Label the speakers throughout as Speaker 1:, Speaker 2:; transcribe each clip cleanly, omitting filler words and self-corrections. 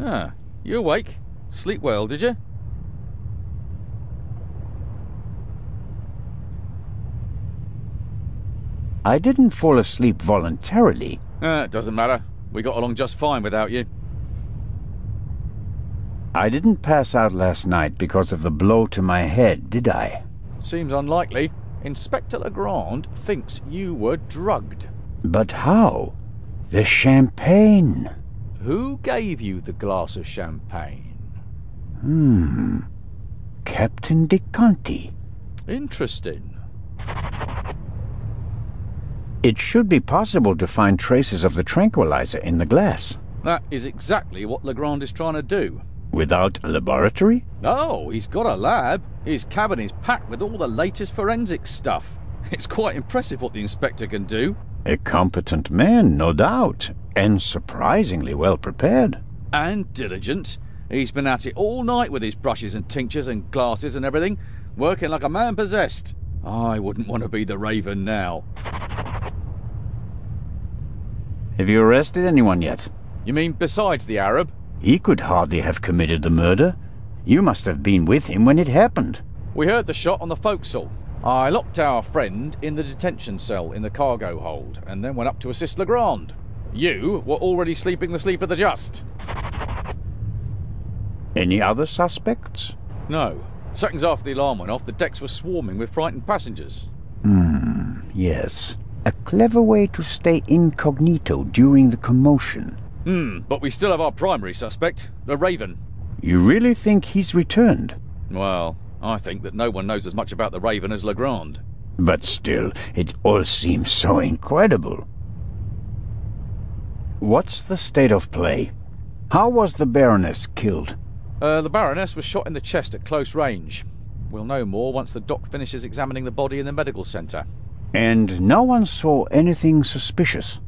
Speaker 1: Ah, you awake? Sleep well, did you?
Speaker 2: I didn't fall asleep voluntarily.
Speaker 1: It doesn't matter. We got along just fine without you.
Speaker 2: I didn't pass out last night because of the blow to my head, did I?
Speaker 1: Seems unlikely. Inspector Legrand thinks you were drugged.
Speaker 2: But how? The champagne.
Speaker 1: Who gave you the glass of champagne?
Speaker 2: Captain De Conti.
Speaker 1: Interesting.
Speaker 2: It should be possible to find traces of the tranquilizer in the glass.
Speaker 1: That is exactly what Legrand is trying to do.
Speaker 2: Without a laboratory?
Speaker 1: Oh, he's got a lab. His cabin is packed with all the latest forensic stuff. It's quite impressive what the inspector can do.
Speaker 2: A competent man, no doubt, and surprisingly well prepared.
Speaker 1: And diligent. He's been at it all night with his brushes and tinctures and glasses and everything, working like a man possessed. I wouldn't want to be the Raven now.
Speaker 2: Have you arrested anyone yet?
Speaker 1: You mean besides the Arab?
Speaker 2: He could hardly have committed the murder. You must have been with him when it happened.
Speaker 1: We heard the shot on the forecastle. I locked our friend in the detention cell in the cargo hold, and then went up to assist Legrand. You were already sleeping the sleep of the just.
Speaker 2: Any other suspects?
Speaker 1: No. Seconds after the alarm went off, the decks were swarming with frightened passengers.
Speaker 2: Yes. A clever way to stay incognito during the commotion.
Speaker 1: But we still have our primary suspect, the Raven.
Speaker 2: You really think he's returned?
Speaker 1: Well, I think that no one knows as much about the Raven as Legrand.
Speaker 2: But still, it all seems so incredible. What's the state of play? How was the Baroness killed?
Speaker 1: The Baroness was shot in the chest at close range. We'll know more once the doc finishes examining the body in the medical centre.
Speaker 2: And no one saw anything suspicious?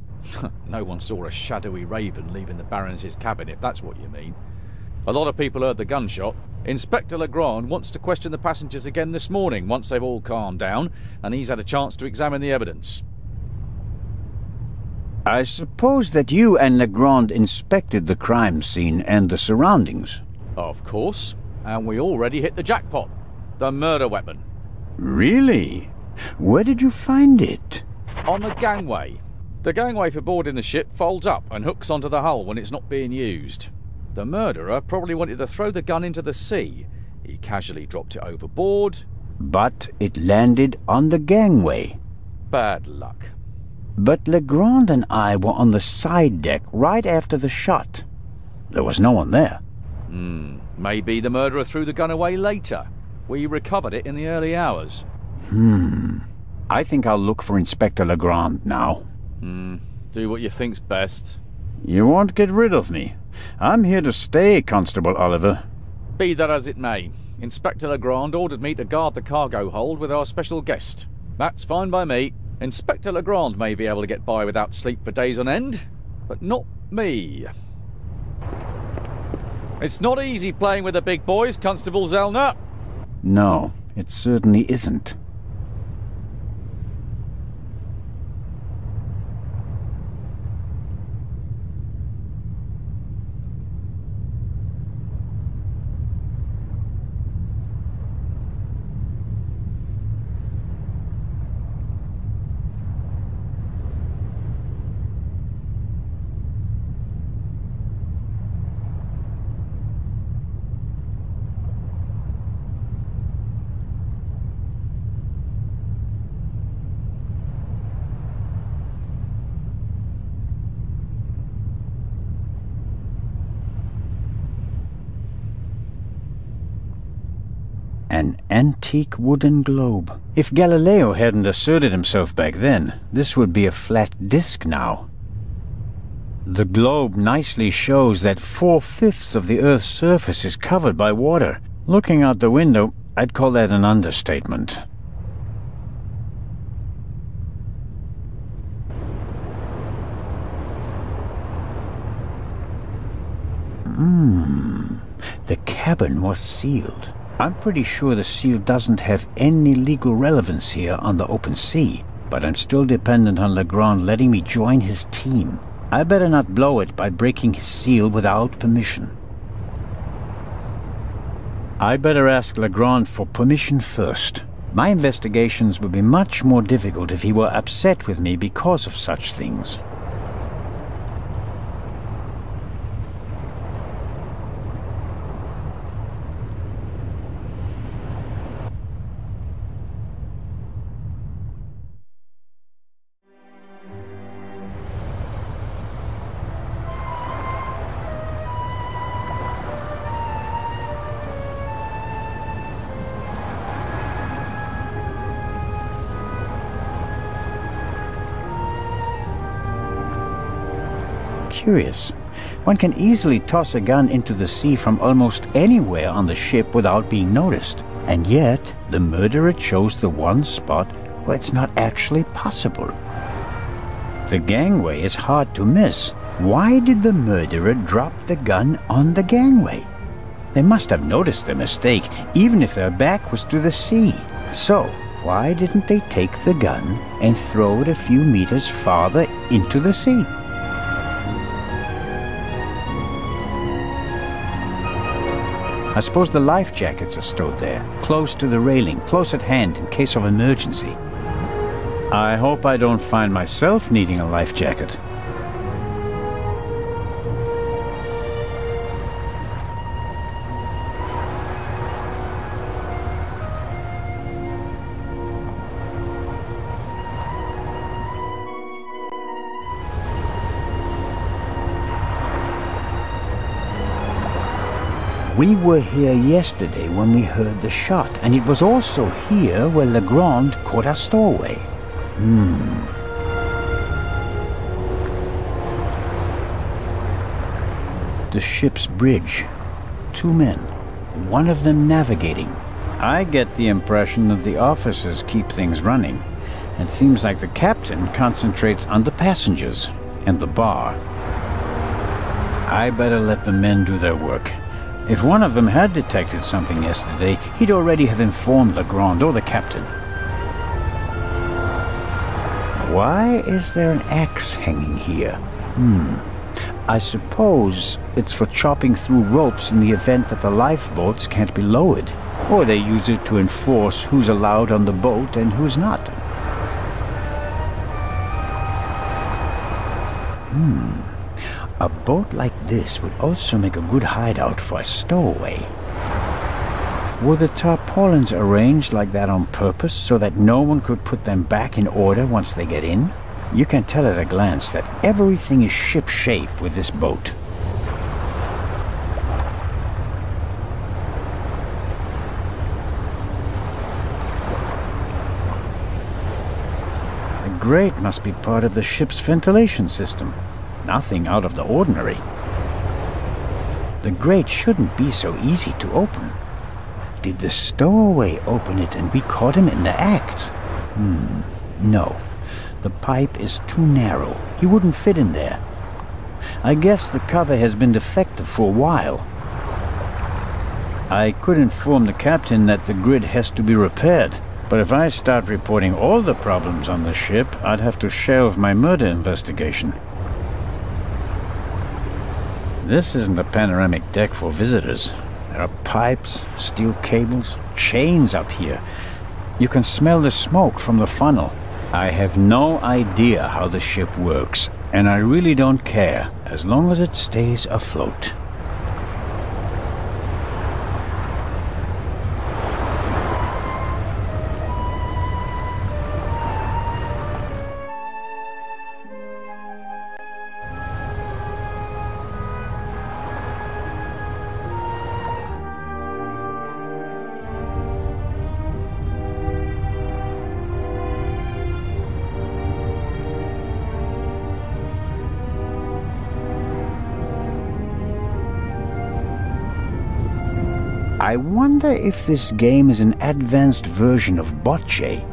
Speaker 1: No one saw a shadowy Raven leaving the Baroness's cabin, if that's what you mean. A lot of people heard the gunshot. Inspector Legrand wants to question the passengers again this morning, once they've all calmed down, and he's had a chance to examine the evidence.
Speaker 2: I suppose that you and Legrand inspected the crime scene and the surroundings.
Speaker 1: Of course. And we already hit the jackpot. The murder weapon.
Speaker 2: Really? Where did you find it?
Speaker 1: On the gangway. The gangway for boarding the ship folds up and hooks onto the hull when it's not being used. The murderer probably wanted to throw the gun into the sea. He casually dropped it overboard.
Speaker 2: But it landed on the gangway.
Speaker 1: Bad luck.
Speaker 2: But Legrand and I were on the side deck right after the shot. There was no one there.
Speaker 1: Maybe the murderer threw the gun away later. We recovered it in the early hours.
Speaker 2: I think I'll look for Inspector Legrand now.
Speaker 1: Do what you think's best.
Speaker 2: You won't get rid of me. I'm here to stay, Constable Oliver.
Speaker 1: Be that as it may, Inspector Legrand ordered me to guard the cargo hold with our special guest. That's fine by me. Inspector Legrand may be able to get by without sleep for days on end, but not me. It's not easy playing with the big boys, Constable Zellner.
Speaker 2: No, it certainly isn't. An antique wooden globe. If Galileo hadn't asserted himself back then, this would be a flat disk now. The globe nicely shows that 4/5 of the Earth's surface is covered by water. Looking out the window, I'd call that an understatement. The cabin was sealed. I'm pretty sure the seal doesn't have any legal relevance here on the open sea, but I'm still dependent on Legrand letting me join his team. I better not blow it by breaking his seal without permission. I'd better ask Legrand for permission first. My investigations would be much more difficult if he were upset with me because of such things. Curious. One can easily toss a gun into the sea from almost anywhere on the ship without being noticed. And yet, the murderer chose the one spot where it's not actually possible. The gangway is hard to miss. Why did the murderer drop the gun on the gangway? They must have noticed their mistake, even if their back was to the sea. So, why didn't they take the gun and throw it a few meters farther into the sea? I suppose the life jackets are stowed there, close to the railing, close at hand in case of emergency. I hope I don't find myself needing a life jacket. We were here yesterday when we heard the shot, and it was also here where Legrand caught our stowaway. The ship's bridge. 2 men, one of them navigating. I get the impression that the officers keep things running. It seems like the captain concentrates on the passengers and the bar. I better let the men do their work. If one of them had detected something yesterday, he'd already have informed Legrand or the captain. Why is there an axe hanging here? I suppose it's for chopping through ropes in the event that the lifeboats can't be lowered. Or they use it to enforce who's allowed on the boat and who's not. A boat like this would also make a good hideout for a stowaway. Were the tarpaulins arranged like that on purpose so that no one could put them back in order once they get in? You can tell at a glance that everything is ship-shape with this boat. The grate must be part of the ship's ventilation system. Nothing out of the ordinary. The grate shouldn't be so easy to open. Did the stowaway open it and we caught him in the act? No. The pipe is too narrow. He wouldn't fit in there. I guess the cover has been defective for a while. I could inform the captain that the grid has to be repaired, but if I start reporting all the problems on the ship, I'd have to shelve my murder investigation. This isn't a panoramic deck for visitors. There are pipes, steel cables, chains up here. You can smell the smoke from the funnel. I have no idea how the ship works, and I really don't care, as long as it stays afloat. I wonder if this game is an advanced version of bocce.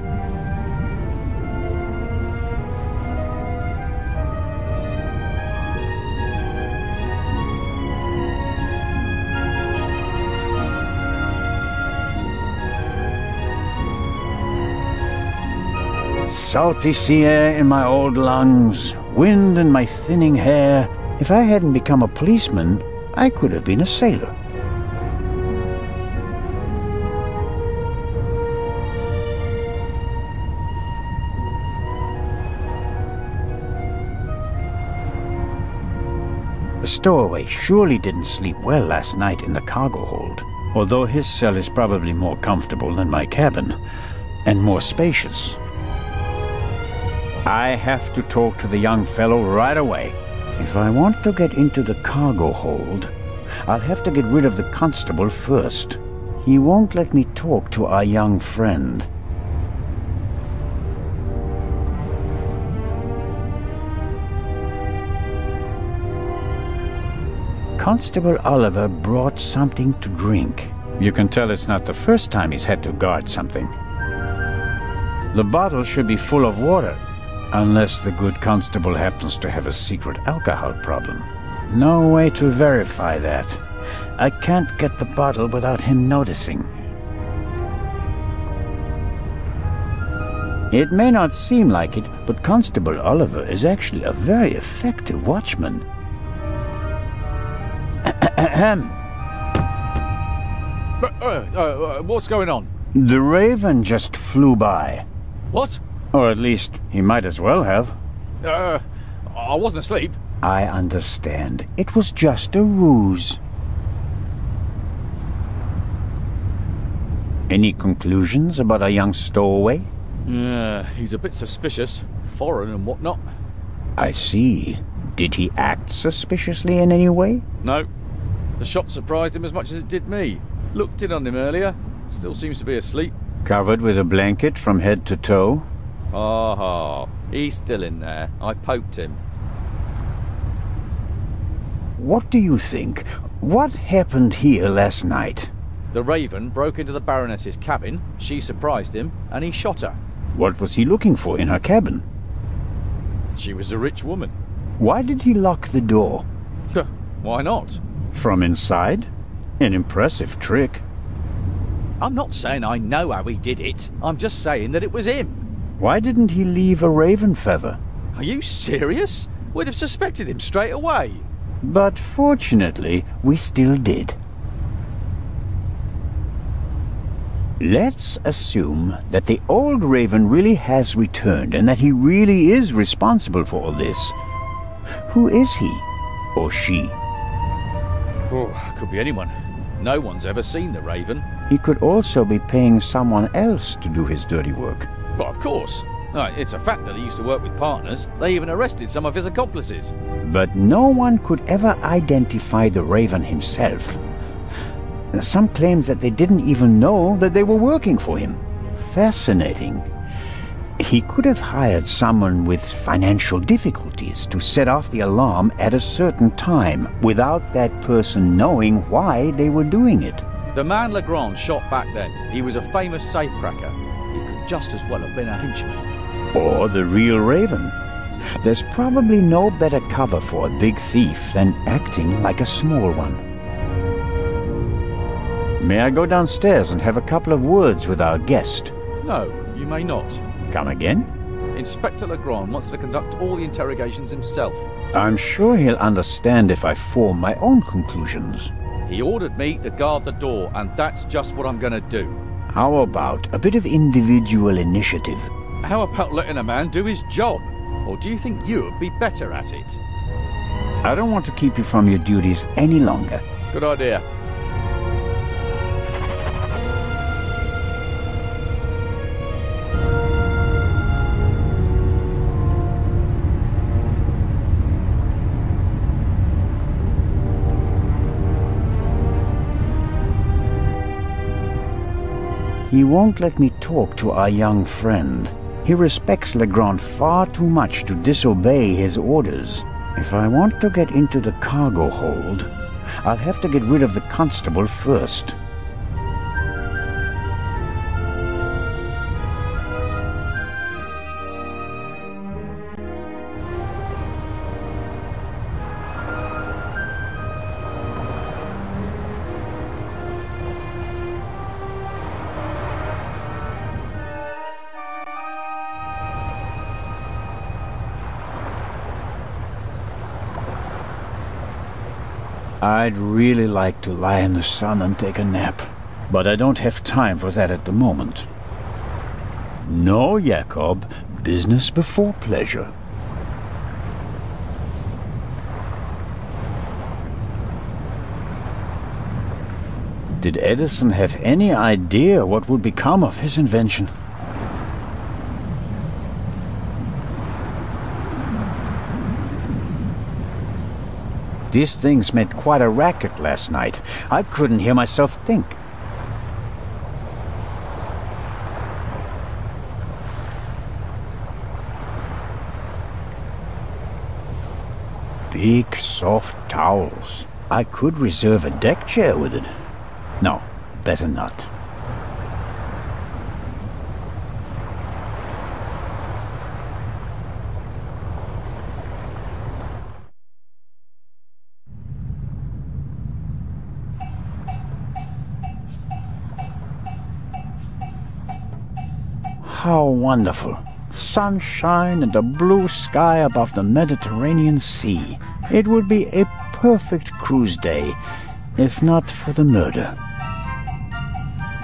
Speaker 2: Salty sea air in my old lungs, wind in my thinning hair. If I hadn't become a policeman, I could have been a sailor. The stowaway surely didn't sleep well last night in the cargo hold, although his cell is probably more comfortable than my cabin, and more spacious. I have to talk to the young fellow right away. If I want to get into the cargo hold, I'll have to get rid of the constable first. He won't let me talk to our young friend. Constable Oliver brought something to drink. You can tell it's not the first time he's had to guard something. The bottle should be full of water, unless the good constable happens to have a secret alcohol problem. No way to verify that. I can't get the bottle without him noticing. It may not seem like it, but Constable Oliver is actually a very effective watchman.
Speaker 1: What's going on?
Speaker 2: The Raven just flew by.
Speaker 1: What?
Speaker 2: Or at least, he might as well have.
Speaker 1: I wasn't asleep.
Speaker 2: I understand. It was just a ruse. Any conclusions about a young stowaway?
Speaker 1: He's a bit suspicious. Foreign and whatnot.
Speaker 2: I see. Did he act suspiciously in any way?
Speaker 1: No. The shot surprised him as much as it did me. Looked in on him earlier. Still seems to be asleep.
Speaker 2: Covered with a blanket from head to toe?
Speaker 1: Ah, he's still in there. I poked him.
Speaker 2: What do you think? What happened here last night?
Speaker 1: The Raven broke into the Baroness's cabin, she surprised him, and he shot her.
Speaker 2: What was he looking for in her cabin?
Speaker 1: She was a rich woman.
Speaker 2: Why did he lock the door?
Speaker 1: Why not?
Speaker 2: From inside? An impressive trick.
Speaker 1: I'm not saying I know how he did it. I'm just saying that it was him.
Speaker 2: Why didn't he leave a raven feather?
Speaker 1: Are you serious? We'd have suspected him straight away.
Speaker 2: But fortunately, we still did. Let's assume that the old Raven really has returned and that he really is responsible for all this. Who is he? Or she?
Speaker 1: Oh, could be anyone. No one's ever seen the Raven.
Speaker 2: He could also be paying someone else to do his dirty work.
Speaker 1: Well, of course. It's a fact that he used to work with partners. They even arrested some of his accomplices.
Speaker 2: But no one could ever identify the Raven himself. Some claims that they didn't even know that they were working for him. Fascinating. He could have hired someone with financial difficulties to set off the alarm at a certain time without that person knowing why they were doing it.
Speaker 1: The man Legrand shot back then, he was a famous safecracker. He could just as well have been a henchman.
Speaker 2: Or the real Raven. There's probably no better cover for a big thief than acting like a small one. May I go downstairs and have a couple of words with our guest?
Speaker 1: No, you may not.
Speaker 2: Come again?
Speaker 1: Inspector Legrand wants to conduct all the interrogations himself.
Speaker 2: I'm sure he'll understand if I form my own conclusions.
Speaker 1: He ordered me to guard the door, and that's just what I'm going to do.
Speaker 2: How about a bit of individual initiative?
Speaker 1: How about letting a man do his job? Or do you think you'd be better at it?
Speaker 2: I don't want to keep you from your duties any longer.
Speaker 1: Good idea.
Speaker 2: He won't let me talk to our young friend. He respects Legrand far too much to disobey his orders. If I want to get into the cargo hold, I'll have to get rid of the constable first. I'd really like to lie in the sun and take a nap, but I don't have time for that at the moment. No, Jacob, business before pleasure. Did Edison have any idea what would become of his invention? These things made quite a racket last night. I couldn't hear myself think. Big, soft towels. I could reserve a deck chair with it. No, better not. How wonderful. Sunshine and a blue sky above the Mediterranean Sea. It would be a perfect cruise day, if not for the murder.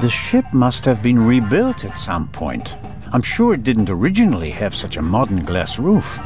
Speaker 2: The ship must have been rebuilt at some point. I'm sure it didn't originally have such a modern glass roof.